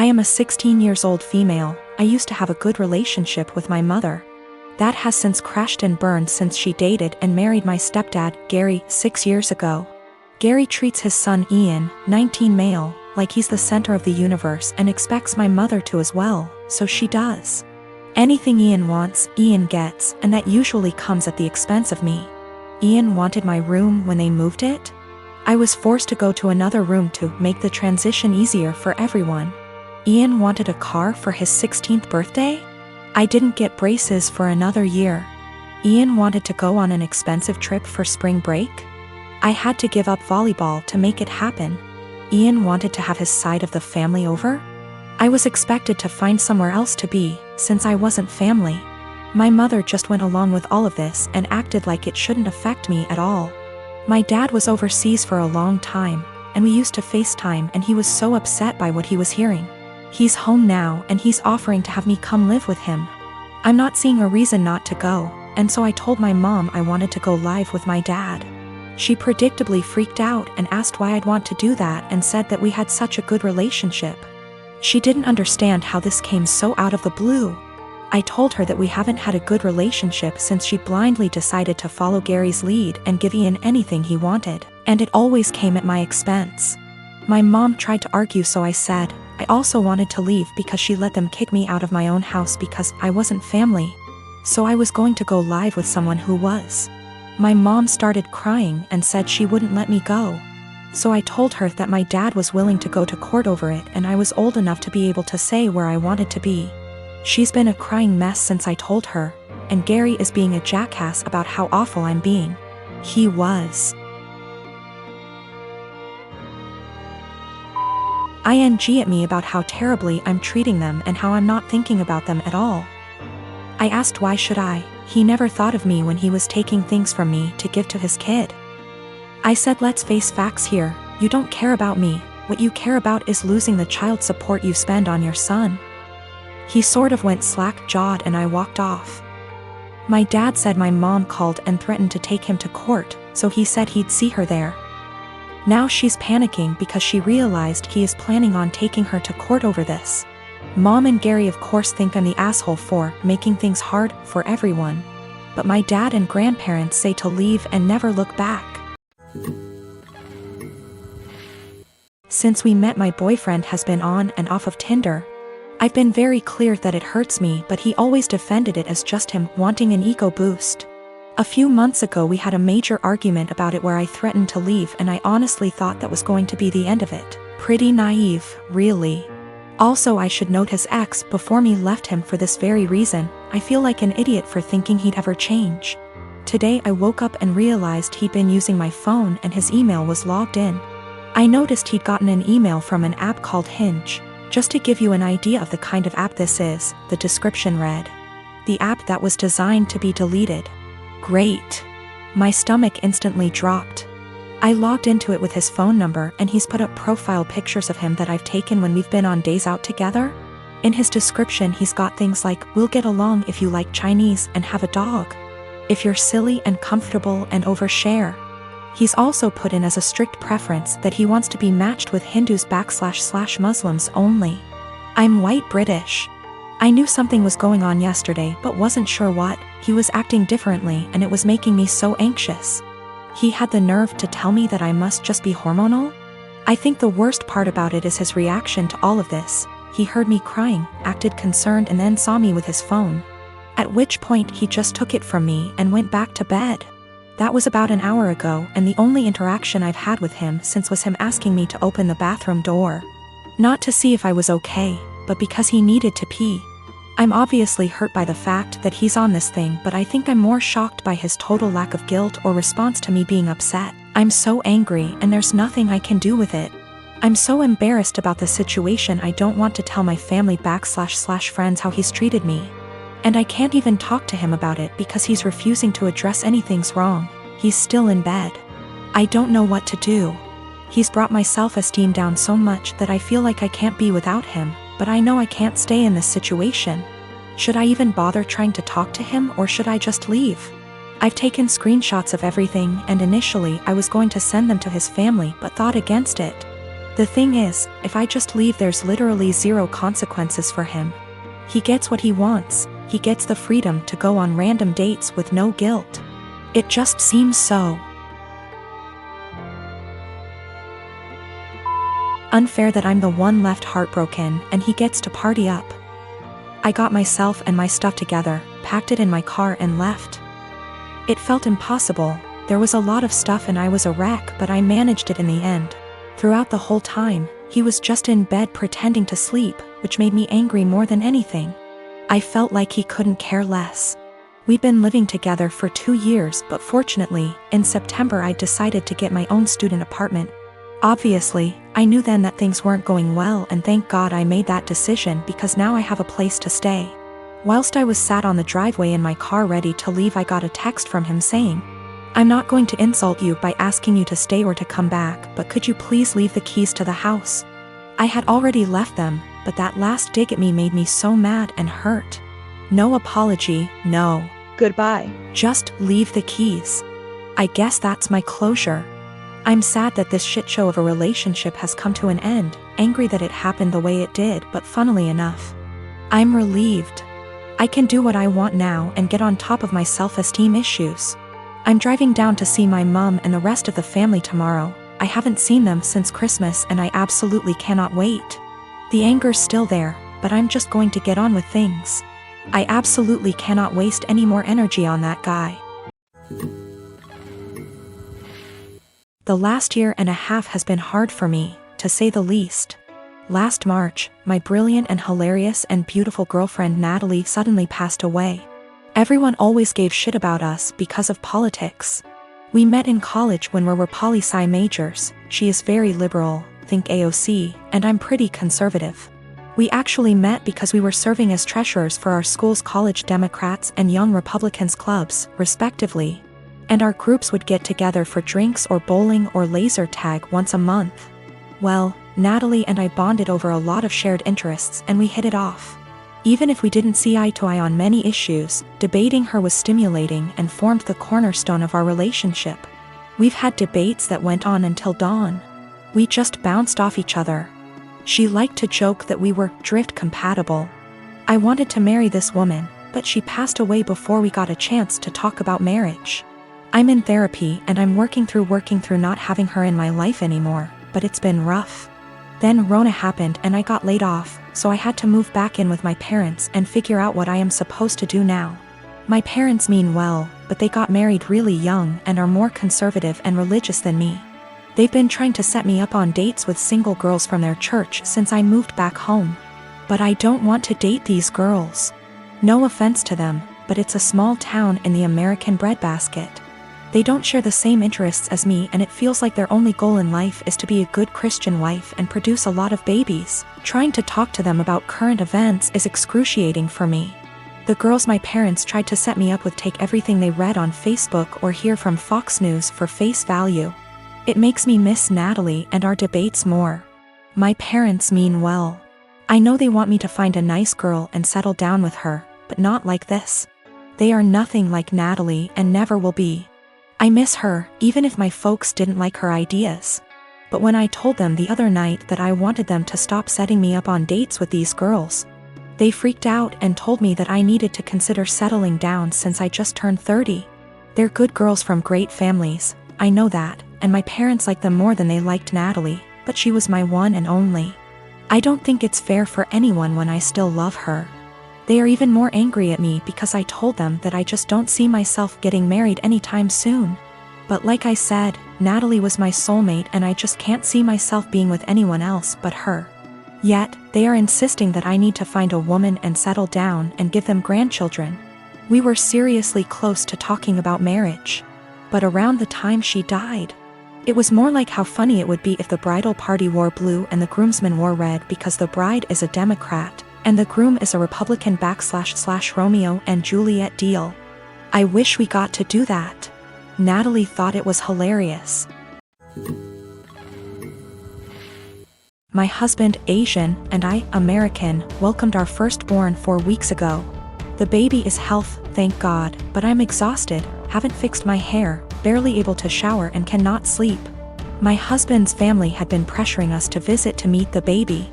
I am a 16 years old female. I used to have a good relationship with my mother. That has since crashed and burned since she dated and married my stepdad, Gary, 6 years ago. Gary treats his son Ian, 19 male, like he's the center of the universe and expects my mother to as well, so she does. Anything Ian wants, Ian gets, and that usually comes at the expense of me. Ian wanted my room when they moved it. I was forced to go to another room to make the transition easier for everyone. Ian wanted a car for his 16th birthday. I didn't get braces for another year. Ian wanted to go on an expensive trip for spring break. I had to give up volleyball to make it happen. Ian wanted to have his side of the family over. I was expected to find somewhere else to be, since I wasn't family. My mother just went along with all of this and acted like it shouldn't affect me at all. My dad was overseas for a long time, and we used to FaceTime, and he was so upset by what he was hearing. He's home now and he's offering to have me come live with him. I'm not seeing a reason not to go, and so I told my mom I wanted to go live with my dad. She predictably freaked out and asked why I'd want to do that and said that we had such a good relationship. She didn't understand how this came so out of the blue. I told her that we haven't had a good relationship since she blindly decided to follow Gary's lead and give Ian anything he wanted, and it always came at my expense. My mom tried to argue, so I said I also wanted to leave because she let them kick me out of my own house because I wasn't family. So I was going to go live with someone who was. My mom started crying and said she wouldn't let me go. So I told her that my dad was willing to go to court over it and I was old enough to be able to say where I wanted to be. She's been a crying mess since I told her, and Gary is being a jackass about how awful I'm being. He was. ING at me about how terribly I'm treating them and how I'm not thinking about them at all. I asked why should I. He never thought of me when he was taking things from me to give to his kid. I said let's face facts here, you don't care about me, what you care about is losing the child support you spend on your son. He sort of went slack-jawed and I walked off. My dad said my mom called and threatened to take him to court, so he said he'd see her there. Now she's panicking because she realized he is planning on taking her to court over this. Mom and Gary of course think I'm the asshole for making things hard for everyone. But my dad and grandparents say to leave and never look back. Since we met, my boyfriend has been on and off of Tinder. I've been very clear that it hurts me, but he always defended it as just him wanting an ego boost. A few months ago we had a major argument about it where I threatened to leave and I honestly thought that was going to be the end of it. Pretty naive, really. Also, I should note his ex before me left him for this very reason. I feel like an idiot for thinking he'd ever change. Today I woke up and realized he'd been using my phone and his email was logged in. I noticed he'd gotten an email from an app called Hinge. Just to give you an idea of the kind of app this is, the description read, "The app that was designed to be deleted." Great. My stomach instantly dropped. I logged into it with his phone number and he's put up profile pictures of him that I've taken when we've been on days out together. In his description he's got things like, "We'll get along if you like Chinese and have a dog. If you're silly and comfortable and overshare." He's also put in as a strict preference that he wants to be matched with Hindus / Muslims only. I'm white British. I knew something was going on yesterday but wasn't sure what. He was acting differently and it was making me so anxious. He had the nerve to tell me that I must just be hormonal? I think the worst part about it is his reaction to all of this. He heard me crying, acted concerned and then saw me with his phone. At which point he just took it from me and went back to bed. That was about an hour ago and the only interaction I've had with him since was him asking me to open the bathroom door. Not to see if I was okay, but because he needed to pee. I'm obviously hurt by the fact that he's on this thing, but I think I'm more shocked by his total lack of guilt or response to me being upset. I'm so angry and there's nothing I can do with it. I'm so embarrassed about the situation I don't want to tell my family / friends how he's treated me. And I can't even talk to him about it because he's refusing to address anything's wrong. He's still in bed. I don't know what to do. He's brought my self-esteem down so much that I feel like I can't be without him, but I know I can't stay in this situation. Should I even bother trying to talk to him or should I just leave? I've taken screenshots of everything and initially I was going to send them to his family but thought against it. The thing is, if I just leave, there's literally zero consequences for him. He gets what he wants, he gets the freedom to go on random dates with no guilt. It just seems so unfair that I'm the one left heartbroken and he gets to party up. I got myself and my stuff together, packed it in my car and left. It felt impossible, there was a lot of stuff and I was a wreck, but I managed it in the end. Throughout the whole time, he was just in bed pretending to sleep, which made me angry more than anything. I felt like he couldn't care less. We'd been living together for 2 years, but fortunately, in September I decided to get my own student apartment. Obviously, I knew then that things weren't going well, and thank God I made that decision because now I have a place to stay. Whilst I was sat on the driveway in my car ready to leave, I got a text from him saying, "I'm not going to insult you by asking you to stay or to come back, but could you please leave the keys to the house?" I had already left them, but that last dig at me made me so mad and hurt. No apology, no goodbye, just leave the keys. I guess that's my closure. I'm sad that this shit show of a relationship has come to an end, angry that it happened the way it did, but funnily enough, I'm relieved. I can do what I want now and get on top of my self-esteem issues. I'm driving down to see my mom and the rest of the family tomorrow. I haven't seen them since Christmas and I absolutely cannot wait. The anger's still there, but I'm just going to get on with things. I absolutely cannot waste any more energy on that guy. The last year and a half has been hard for me, to say the least. Last March, my brilliant and hilarious and beautiful girlfriend Natalie suddenly passed away. Everyone always gave shit about us because of politics. We met in college when we were poli-sci majors. She is very liberal, think AOC, and I'm pretty conservative. We actually met because we were serving as treasurers for our school's College Democrats and Young Republicans clubs, respectively. And our groups would get together for drinks or bowling or laser tag once a month. Well, Natalie and I bonded over a lot of shared interests and we hit it off. Even if we didn't see eye to eye on many issues, debating her was stimulating and formed the cornerstone of our relationship. We've had debates that went on until dawn. We just bounced off each other. She liked to joke that we were drift compatible. I wanted to marry this woman, but she passed away before we got a chance to talk about marriage. I'm in therapy and I'm working through not having her in my life anymore, but it's been rough. Then Rona happened and I got laid off, so I had to move back in with my parents and figure out what I am supposed to do now. My parents mean well, but they got married really young and are more conservative and religious than me. They've been trying to set me up on dates with single girls from their church since I moved back home. But I don't want to date these girls. No offense to them, but it's a small town in the American breadbasket. They don't share the same interests as me and it feels like their only goal in life is to be a good Christian wife and produce a lot of babies. Trying to talk to them about current events is excruciating for me. The girls my parents tried to set me up with take everything they read on Facebook or hear from Fox News for face value. It makes me miss Natalie and our debates more. My parents mean well. I know they want me to find a nice girl and settle down with her, but not like this. They are nothing like Natalie and never will be. I miss her, even if my folks didn't like her ideas. But when I told them the other night that I wanted them to stop setting me up on dates with these girls, they freaked out and told me that I needed to consider settling down since I just turned 30. They're good girls from great families, I know that, and my parents like them more than they liked Natalie, but she was my one and only. I don't think it's fair for anyone when I still love her. They are even more angry at me because I told them that I just don't see myself getting married anytime soon. But like I said, Natalie was my soulmate and I just can't see myself being with anyone else but her. Yet, they are insisting that I need to find a woman and settle down and give them grandchildren. We were seriously close to talking about marriage. But around the time she died, it was more like how funny it would be if the bridal party wore blue and the groomsmen wore red because the bride is a Democrat. And the groom is a Republican / Romeo and Juliet deal. I wish we got to do that. Natalie thought it was hilarious. My husband, Asian, and I, American, welcomed our firstborn 4 weeks ago. The baby is healthy, thank God, but I'm exhausted, haven't fixed my hair, barely able to shower and cannot sleep. My husband's family had been pressuring us to visit to meet the baby.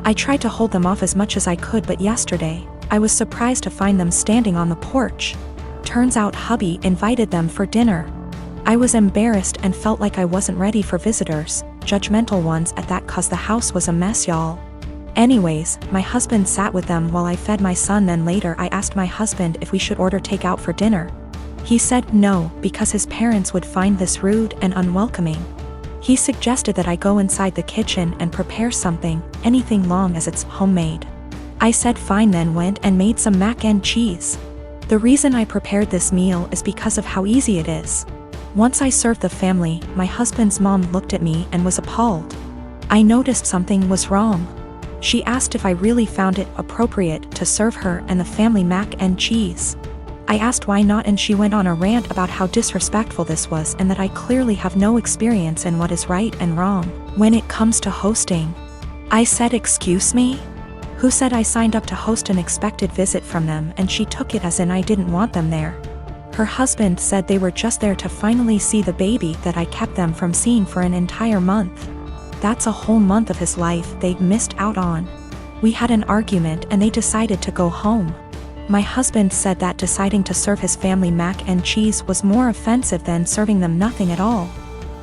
I tried to hold them off as much as I could, but yesterday, I was surprised to find them standing on the porch. Turns out hubby invited them for dinner. I was embarrassed and felt like I wasn't ready for visitors, judgmental ones at that, cause the house was a mess, y'all. Anyways, my husband sat with them while I fed my son. Then later I asked my husband if we should order takeout for dinner. He said no, because his parents would find this rude and unwelcoming. He suggested that I go inside the kitchen and prepare something, anything long as it's homemade. I said fine, then went and made some mac and cheese. The reason I prepared this meal is because of how easy it is. Once I served the family, my husband's mom looked at me and was appalled. I noticed something was wrong. She asked if I really found it appropriate to serve her and the family mac and cheese. I asked why not, and she went on a rant about how disrespectful this was and that I clearly have no experience in what is right and wrong when it comes to hosting. I said, excuse me? Who said I signed up to host an expected visit from them? And she took it as in I didn't want them there. Her husband said they were just there to finally see the baby that I kept them from seeing for an entire month. That's a whole month of his life they missed out on. We had an argument and they decided to go home. My husband said that deciding to serve his family mac and cheese was more offensive than serving them nothing at all.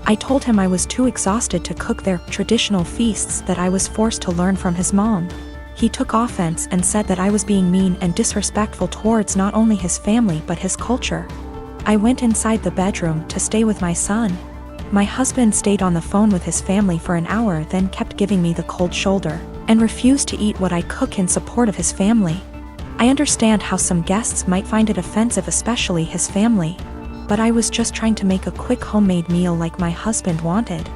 I told him I was too exhausted to cook their traditional feasts, that I was forced to learn from his mom. He took offense and said that I was being mean and disrespectful towards not only his family but his culture. I went inside the bedroom to stay with my son. My husband stayed on the phone with his family for an hour, then kept giving me the cold shoulder, and refused to eat what I cook in support of his family. I understand how some guests might find it offensive, especially his family, but I was just trying to make a quick homemade meal like my husband wanted.